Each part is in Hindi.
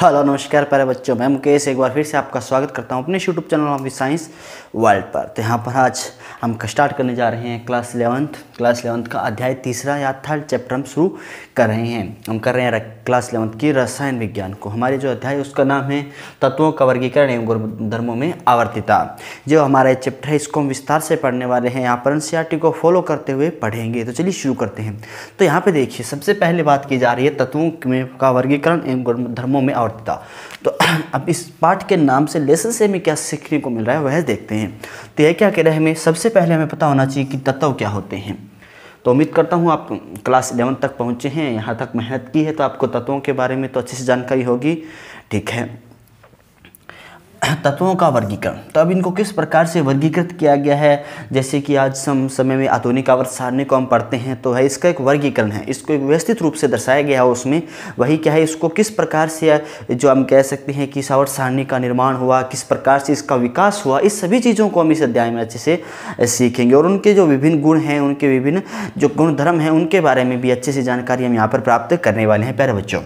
हेलो नमस्कार प्यारे बच्चों, मैं मुकेश एक बार फिर से आपका स्वागत करता हूं अपने YouTube channel of science world पर। तो यहाँ पर आज हम स्टार्ट करने जा रहे हैं क्लास 11th का अध्याय तीसरा या थर्ड चैप्टर हम शुरू कर रहे हैं। हम कर रहे हैं क्लास 11th की रसायन विज्ञान को। हमारे जो अध्याय उसका नाम है तत्वों का वर्गीकरण एवं गुणधर्मों में आवर्तिता। जो हमारा चैप्टर है इसको हम विस्तार से पढ़ने वाले हैं, यहाँ पर एनसीईआरटी को फॉलो करते हुए पढ़ेंगे। तो चलिए शुरू करते हैं। तो यहाँ पे देखिए, सबसे पहले बात की जा रही है तत्वों का वर्गीकरण एवं गुणधर्मों में आवर्तिता। तो अब इस पाठ के नाम से लेसन से हमें क्या सीखने को मिल रहा है वह देखते हैं। तो यह क्या कह रहा है, हमें सबसे पहले हमें पता होना चाहिए कि तत्व क्या होते हैं। तो उम्मीद करता हूँ आप क्लास 11 तक पहुँचे हैं, यहाँ तक मेहनत की है तो आपको तत्वों के बारे में तो अच्छी से जानकारी होगी। ठीक है, तत्वों का वर्गीकरण। तो अब इनको किस प्रकार से वर्गीकृत किया गया है, जैसे कि आज समय में आधुनिक आवर्त सारणी को हम पढ़ते हैं तो है इसका एक वर्गीकरण है, इसको एक व्यवस्थित रूप से दर्शाया गया है। उसमें वही क्या है, इसको किस प्रकार से जो हम कह सकते हैं कि इस आवर्त सारणी का निर्माण हुआ, किस प्रकार से इसका विकास हुआ, इस सभी चीज़ों को हम इस अध्याय में अच्छे से सीखेंगे। और उनके जो विभिन्न गुण हैं, उनके विभिन्न जो गुणधर्म हैं, उनके बारे में भी अच्छे से जानकारी हम यहाँ पर प्राप्त करने वाले हैं प्यारे बच्चों।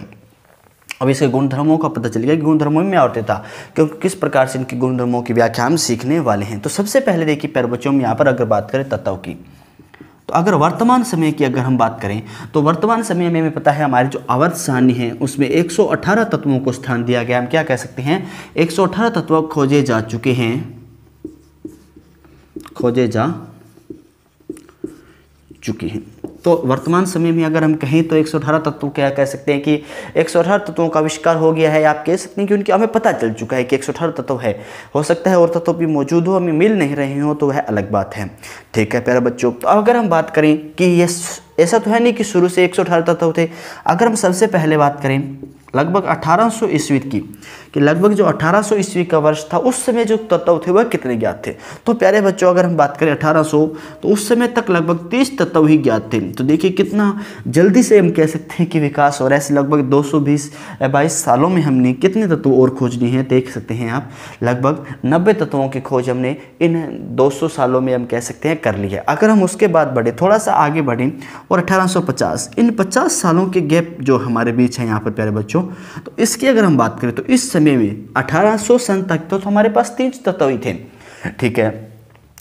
अब इसके गुणधर्मों का पता चलेगा कि गुणधर्मों में आवर्तिता क्योंकि किस प्रकार से इनके गुणधर्मों की व्याख्या हम सीखने वाले हैं। तो सबसे पहले देखिए प्यारे बच्चों, हम यहाँ पर अगर बात करें तत्व की, तो अगर वर्तमान समय की अगर हम बात करें तो वर्तमान समय में हमें पता है हमारी जो आवर्त सारणी है उसमें 118 तत्वों को स्थान दिया गया। हम क्या कह सकते हैं, 118 तत्व खोजे जा चुके हैं, खोजे जा चुके हैं। तो वर्तमान समय में अगर हम कहें तो 118 तत्व क्या कह सकते हैं कि 118 तत्वों का आविष्कार हो गया है। आप कह सकते हैं कि उनके हमें पता चल चुका है कि 118 तत्व है। हो सकता है और तत्व भी मौजूद हो, हमें मिल नहीं रहे हो, तो वह अलग बात है। ठीक है प्यारे बच्चों, तो अगर हम बात करें कि ये ऐसा तो है नहीं कि शुरू से 118 तत्व थे। अगर हम सबसे पहले बात करें लगभग 1800 ईस्वी की, कि लगभग जो 1800 ईस्वी का वर्ष था उस समय जो तत्व थे वह कितने ज्ञात थे। तो प्यारे बच्चों अगर हम बात करें 1800, तो उस समय तक लगभग 30 तत्व ही ज्ञात थे। तो देखिए कितना जल्दी से हम कह सकते हैं कि विकास हो रहा है। ऐसे लगभग 222 सालों में हमने कितने तत्व और खोज लिए हैं, देख सकते हैं आप, लगभग 90 तत्वों की खोज हमने इन 200 सालों में हम कह सकते हैं कर ली है। अगर हम उसके बाद बढ़े, थोड़ा सा आगे बढ़ें और 1850, इन 50 सालों के गैप जो हमारे बीच है यहाँ पर प्यारे बच्चों, तो इसकी अगर हम बात करें तो इस समय में 1800 सन तक तो हमारे पास 3 तत्व ही थे। ठीक है,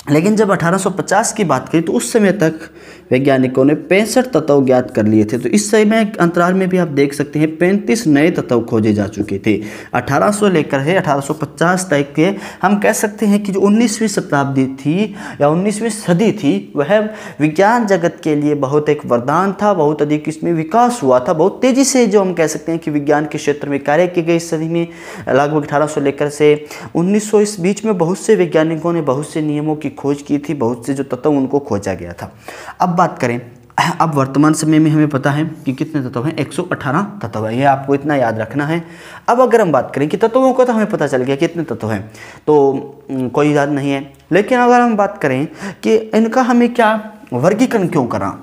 लेकिन जब 1850 की बात करें तो उस समय तक वैज्ञानिकों ने 65 तत्व ज्ञात कर लिए थे। तो इस समय अंतराल में भी आप देख सकते हैं 35 नए तत्व खोजे जा चुके थे। 1800 लेकर है 1850 तक के हम कह सकते हैं कि जो 19वीं शताब्दी थी या 19वीं सदी थी वह विज्ञान जगत के लिए बहुत एक वरदान था। बहुत अधिक इसमें विकास हुआ था, बहुत तेज़ी से जो हम कह सकते हैं कि विज्ञान के क्षेत्र में कार्य किए गए इस सदी में। लगभग 1800 लेकर से 1900 इस बीच में बहुत से वैज्ञानिकों ने बहुत से नियमों की खोज की थी, बहुत से जो तत्व उनको खोजा गया था। अब बात करें, अब वर्तमान समय में हमें पता है कि कितने तत्व हैं, 118 तत्व है। ये आपको इतना याद रखना है। अब अगर हम बात करें कि तत्वों को, तो हमें पता चल गया कितने तत्व हैं, तो कोई याद नहीं है। लेकिन अगर हम बात करें कि इनका हमें क्या वर्गीकरण क्यों करा,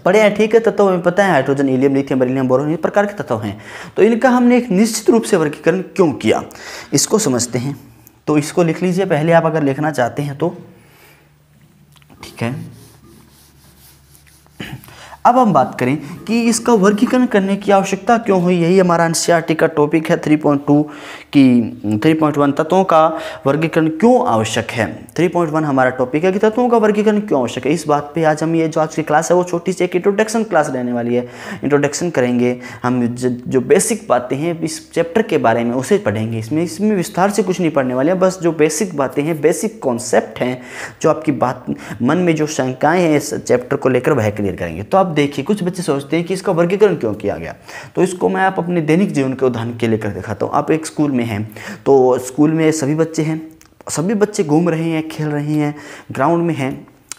पढ़े हैं, ठीक है, तत्व हमें पता है, hydrogen, helium, lithium, beryllium, boron, इस प्रकार के तत्व हैं। तो इनका हमने एक निश्चित रूप से वर्गीकरण क्यों किया, इसको समझते हैं। तो इसको लिख लीजिए पहले आप अगर लिखना चाहते हैं तो। ठीक है, अब हम बात करें कि इसका वर्गीकरण करने की आवश्यकता क्यों हुई। यही हमारा एनसीईआरटी का टॉपिक है 3.2 की 3.1 तत्वों का वर्गीकरण क्यों आवश्यक है। 3.1 हमारा टॉपिक है कि तत्वों का वर्गीकरण क्यों आवश्यक है। इस बात पे आज हम ये जो आज की क्लास है वो छोटी सी एक इंट्रोडक्शन क्लास रहने वाली है। इंट्रोडक्शन करेंगे हम, जो बेसिक बातें हैं इस चैप्टर के बारे में उसे पढ़ेंगे। इसमें विस्तार से कुछ नहीं पढ़ने वाले हैं, बस जो बेसिक बातें हैं, बेसिक कॉन्सेप्ट हैं, जो आपकी बात मन में जो शंकाएँ हैं इस चैप्टर को लेकर वह क्लियर करेंगे। तो देखिए कुछ बच्चे सोचते हैं कि इसका वर्गीकरण क्यों किया गया, तो इसको मैं आप अपने दैनिक जीवन के उदाहरण के लेकर दिखाता हूँ। आप एक स्कूल में हैं, तो स्कूल में सभी बच्चे हैं, सभी बच्चे घूम रहे हैं, खेल रहे हैं, ग्राउंड में हैं।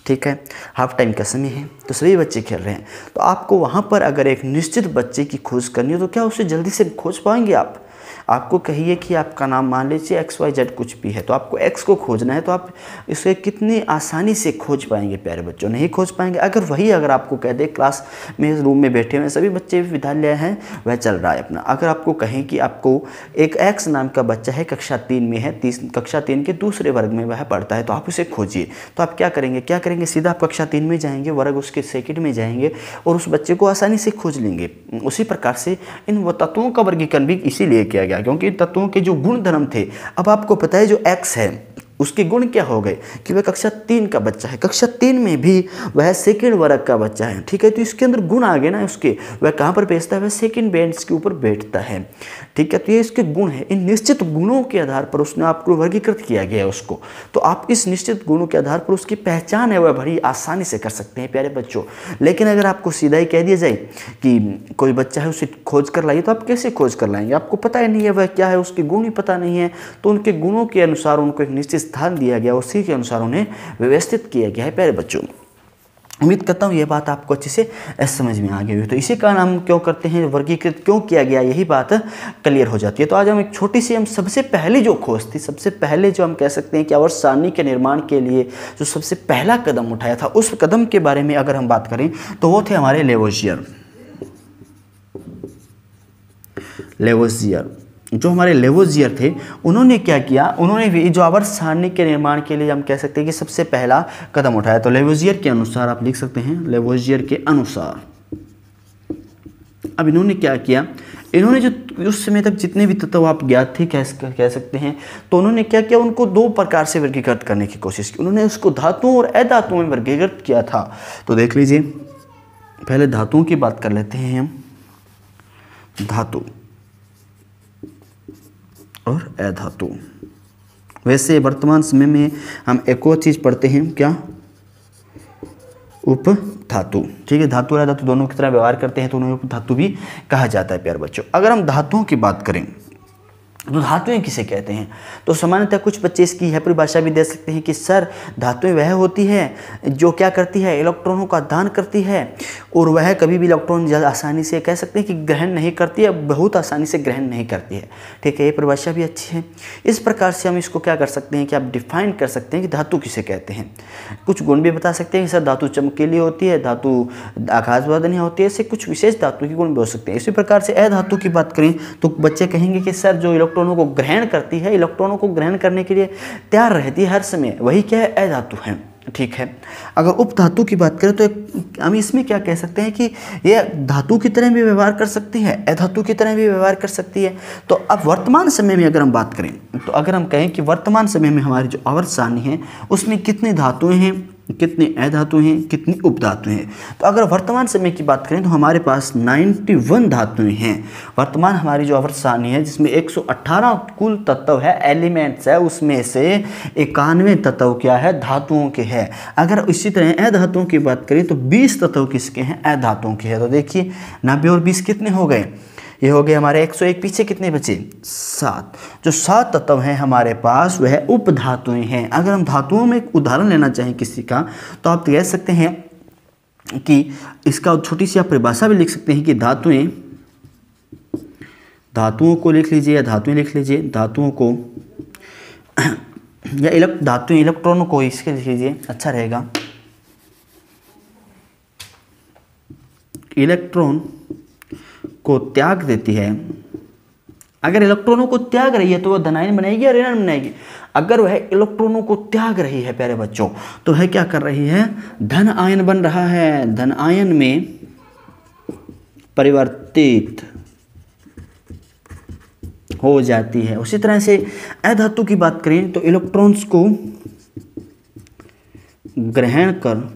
ठीक है, हाफ टाइम का समय है तो सभी बच्चे खेल रहे हैं। तो आपको वहाँ पर अगर एक निश्चित बच्चे की खोज करनी हो तो क्या उसे जल्दी से खोज पाएंगे आप। आपको कहिए कि आपका नाम मान लीजिए XYZ कुछ भी है, तो आपको X को खोजना है, तो आप इसे कितनी आसानी से खोज पाएंगे प्यारे बच्चों, नहीं खोज पाएंगे। अगर आपको कह दे क्लास में रूम में बैठे हुए सभी बच्चे, विद्यालय हैं वह चल रहा है अपना, अगर आपको कहें कि आपको एक X नाम का बच्चा है, कक्षा 3 में है, कक्षा 3 के दूसरे वर्ग में वह पढ़ता है, तो आप उसे खोजिए। तो आप क्या करेंगे, सीधा आप कक्षा 3 में जाएंगे, वर्ग उसके सेकंड में जाएंगे और उस बच्चे को आसानी से खोज लेंगे। उसी प्रकार से इन तत्वों का वर्गीकरण भी इसीलिए किया गया, क्योंकि तत्वों के जो गुण धर्म थे, अब आपको पता है जो x है उसके गुण क्या हो गए कि वह कक्षा 3 का बच्चा है, कक्षा 3 में भी वह सेकंड वर्ग का बच्चा है, ठीक है। तो इसके अंदर गुण आ गए ना उसके, वह कहाँ पर बैठता है, वह सेकंड बेंच के ऊपर बैठता है, ठीक है। तो ये इसके गुण है, इन निश्चित गुणों के आधार पर उसने आपको वर्गीकृत किया गया है उसको। तो आप इस निश्चित गुणों के आधार पर उसकी पहचान है वह बड़ी आसानी से कर सकते हैं प्यारे बच्चों। लेकिन अगर आपको सीधा ही कह दिया जाए कि कोई बच्चा है उसे खोज कर लाइए, तो आप कैसे खोज कर लाएंगे, आपको पता ही नहीं है वह क्या है, उसके गुण ही पता नहीं है। तो उनके गुणों के अनुसार उनको एक निश्चित स्थान दिया गया, उसी के अनुसार उन्हें व्यवस्थित किया गया है प्यारे बच्चों। उम्मीद करता हूँ ये बात आपको अच्छे से समझ में आ गई हुई। तो इसी कारण हम क्यों करते हैं, वर्गीकृत क्यों किया गया, यही बात क्लियर हो जाती है। तो आज हम एक छोटी सी, हम सबसे पहले जो खोज थी, सबसे पहले जो हम कह सकते हैं कि आवर्त सारणी के निर्माण के लिए जो सबसे पहला कदम उठाया था, उस कदम के बारे में अगर हम बात करें तो वो थे हमारे लेवोजियर। जो हमारे लेवोजियर थे, उन्होंने क्या किया, उन्होंने भी जो आवर्त सारणी के निर्माण के लिए हम कह सकते हैं कि सबसे पहला कदम उठाया। तो लेवोजियर के अनुसार आप लिख सकते हैं, लेवोजियर के अनुसार अब इन्होंने क्या किया, इन्होंने जो उस समय तक जितने भी तत्व आप ज्ञात थे कह सकते हैं, तो उन्होंने क्या किया, उनको दो प्रकार से वर्गीकृत करने की कोशिश की। उन्होंने उसको धातुओं और अधातुओं में वर्गीकृत किया था। तो देख लीजिए, पहले धातुओं की बात कर लेते हैं हम, धातु और अधातु। वैसे वर्तमान समय में हम एक और चीज़ पढ़ते हैं, क्या, उपधातु, ठीक है। धातु और अधातु दोनों की तरह व्यवहार करते हैं, तो उन्हें उपधातु भी कहा जाता है प्यारे बच्चों। अगर हम धातुओं की बात करें तो धातुएं किसे कहते हैं, तो सामान्यतः कुछ बच्चे इसकी यह परिभाषा भी दे सकते हैं कि सर धातुएं वह होती है जो क्या करती है, इलेक्ट्रॉनों का दान करती है, और वह कभी भी इलेक्ट्रॉन ज़्यादा आसानी से कह सकते हैं कि ग्रहण नहीं करती है, बहुत आसानी से ग्रहण नहीं करती है, ठीक है। ये परिभाषा भी अच्छी है। इस प्रकार से हम इसको क्या कर सकते हैं कि आप डिफाइन कर सकते हैं कि धातु किसे कहते हैं। कुछ गुण भी बता सकते हैं कि सर धातु चमकीली होती है, धातु आकाशवादनीय होती है, ऐसे कुछ विशेष धातु के गुण भी हो सकते हैं। इसी प्रकार से अधातु की बात करें तो बच्चे कहेंगे कि सर जो इलेक्ट्रॉनों को ग्रहण करती है, इलेक्ट्रॉनों को ग्रहण करने के लिए तैयार रहती है हर समय, वही क्या है, अधातु है, ठीक है। अगर उपधातु की बात करें तो हम इसमें क्या कह सकते हैं कि ये धातु की तरह भी व्यवहार कर सकती है, अधातु की तरह भी व्यवहार कर सकती है। तो अब वर्तमान समय में अगर हम बात करें, तो अगर हम कहें कि वर्तमान समय में हमारी जो आवर्त सारणी है उसमें कितनी धातुएं हैं, कितने अधातु हैं, कितनी उपधातु हैं, तो अगर वर्तमान समय की बात करें तो हमारे पास 91 धातुएं हैं। वर्तमान हमारी जो आवर्त सारणी है जिसमें 118 कुल तत्व है, एलिमेंट्स है, उसमें से 91 तत्व क्या है, धातुओं के हैं। अगर इसी तरह अधातुओं की बात करें तो 20 तत्व किसके हैं, अधातुओं के हैं। तो देखिए 90 और 20 कितने हो गए, ये हो गए हमारे 101, पीछे कितने बचे, 7। जो 7 तत्व हैं हमारे पास वह उपधातुएं हैं। अगर हम धातुओं में एक उदाहरण लेना चाहें किसी का, तो आप कह सकते हैं कि इसका छोटी सी आप परिभाषा भी लिख सकते हैं कि धातुओं को लिख लीजिए या धातुएं लिख लीजिए, धातुओं को या धातुएं इलेक्ट्रॉनों को इसके लिख लीजिए, अच्छा रहेगा। इलेक्ट्रॉन को त्याग देती है। अगर इलेक्ट्रॉनों को त्याग रही है तो वह धनायन बनाएगी या ऋणायन बनाएगी। अगर वह इलेक्ट्रॉनों को त्याग रही है प्यारे बच्चों, तो वह क्या कर रही है, धन आयन बन रहा है, धन आयन में परिवर्तित हो जाती है। उसी तरह से अधातु की बात करें तो इलेक्ट्रॉन्स को ग्रहण कर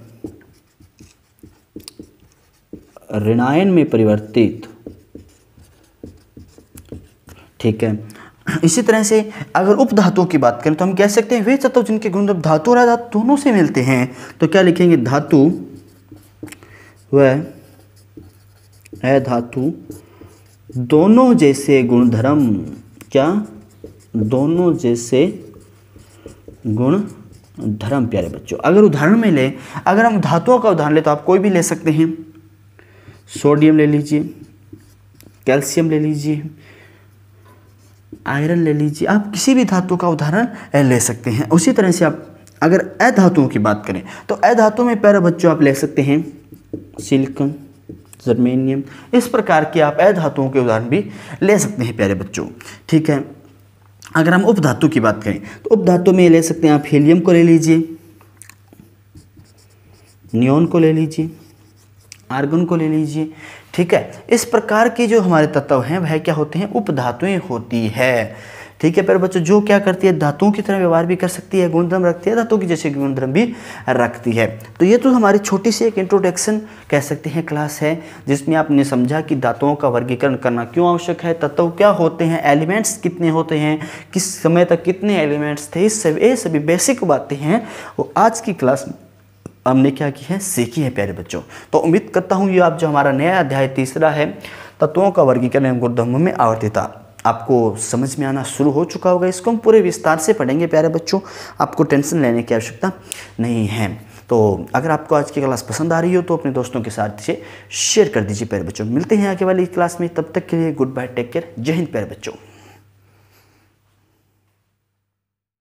ऋणायन में परिवर्तित, ठीक है। इसी तरह से अगर उपधातुओं की बात करें तो हम कह सकते हैं वे तत्व जिनके गुण धातु और अधातु दोनों से मिलते हैं, तो क्या लिखेंगे, धातु व अधातु दोनों जैसे गुणधर्म, क्या, दोनों जैसे गुणधर्म प्यारे बच्चों। अगर उदाहरण में ले, अगर हम धातुओं का उदाहरण ले तो आप कोई भी ले सकते हैं, सोडियम ले लीजिए, कैल्शियम ले लीजिए, आयरन ले लीजिए, आप किसी भी धातु का उदाहरण ले सकते हैं। उसी तरह से आप अगर अधातुओं की बात करें तो अधातु में प्यारे बच्चों आप ले सकते हैं सिलिकॉन, जर्मेनियम, इस प्रकार के आप अधातुओं के उदाहरण भी ले सकते हैं प्यारे बच्चों, ठीक है। अगर हम उपधातु की बात करें तो उपधातु में ले सकते हैं आप हीलियम को ले लीजिए, नियोन को ले लीजिए, आर्गन को ले लीजिए, ठीक है। इस प्रकार के जो हमारे तत्व हैं वह क्या होते हैं, उपधातुएं होती है। ठीक है प्यारे बच्चों, जो क्या करती है, धातुओं की तरह व्यवहार भी कर सकती है, गुणधर्म रखती है, धातु की जैसे गुणधर्म भी रखती है। तो ये तो हमारी छोटी सी एक इंट्रोडक्शन कह सकते हैं क्लास है, जिसमें आपने समझा कि धातुओं का वर्गीकरण करना क्यों आवश्यक है, तत्व क्या होते हैं, एलिमेंट्स कितने होते हैं, किस समय तक कितने एलिमेंट्स थे, ये सभी बेसिक बातें हैं वो आज की क्लास में हमने क्या की है, सीखी है प्यारे बच्चों। तो उम्मीद करता हूँ ये आप जो हमारा नया अध्याय तीसरा है तत्वों का वर्गीकरण एवं गुणधर्मों में आवर्तिता, आपको समझ में आना शुरू हो चुका होगा। इसको हम पूरे विस्तार से पढ़ेंगे प्यारे बच्चों, आपको टेंशन लेने की आवश्यकता नहीं है। तो अगर आपको आज की क्लास पसंद आ रही हो तो अपने दोस्तों के साथ इसे शेयर कर दीजिए प्यारे बच्चों। मिलते हैं आगे वाली क्लास में, तब तक के लिए गुड बाय, टेक केयर, जय हिंद प्यारे बच्चों।